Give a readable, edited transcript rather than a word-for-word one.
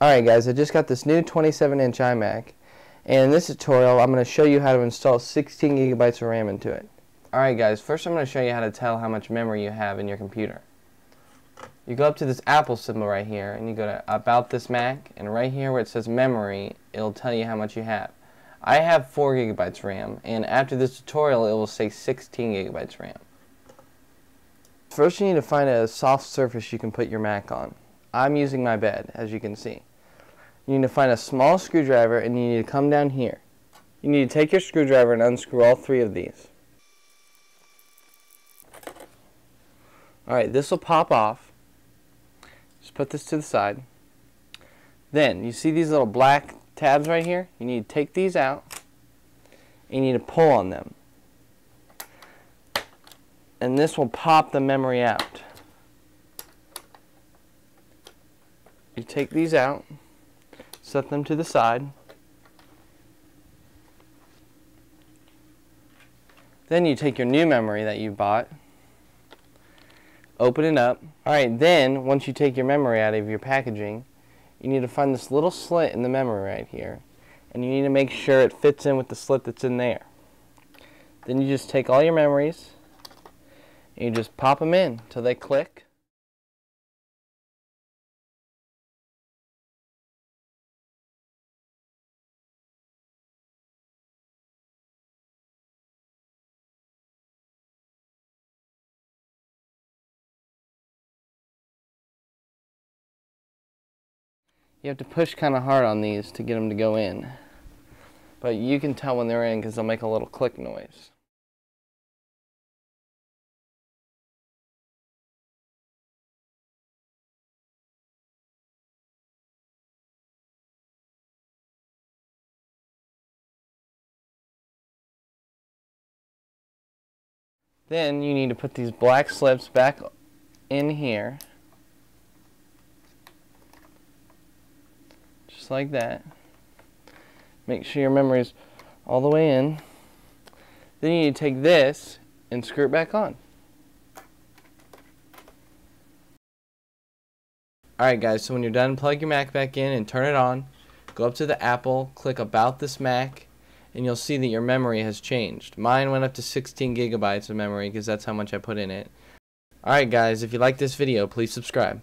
Alright guys, I just got this new 27-inch iMac, and in this tutorial I'm going to show you how to install 16 gigabytes of RAM into it. Alright guys, first I'm going to show you how to tell how much memory you have in your computer. You go up to this Apple symbol right here, and you go to About This Mac, and right here where it says Memory, it'll tell you how much you have. I have 4 gigabytes RAM, and after this tutorial it will say 16 gigabytes RAM. First you need to find a soft surface you can put your Mac on. I'm using my bed, as you can see. You need to find a small screwdriver, and you need to come down here. You need to take your screwdriver and unscrew all 3 of these. Alright, this will pop off. Just put this to the side. Then, you see these little black tabs right here? You need to take these out, and you need to pull on them. And this will pop the memory out. You take these out, set them to the side. Then you take your new memory that you bought, open it up. Alright, then once you take your memory out of your packaging, you need to find this little slit in the memory right here, and you need to make sure it fits in with the slit that's in there. Then you just take all your memories and you just pop them in till they click. You have to push kind of hard on these to get them to go in. But you can tell when they're in because they'll make a little click noise. Then you need to put these black slips back in here. Just like that. Make sure your memory's all the way in. Then you need to take this and screw it back on. Alright guys, so when you're done, plug your Mac back in and turn it on. Go up to the Apple, click About This Mac, and you'll see that your memory has changed. Mine went up to 16 gigabytes of memory because that's how much I put in it. Alright guys, if you like this video, please subscribe.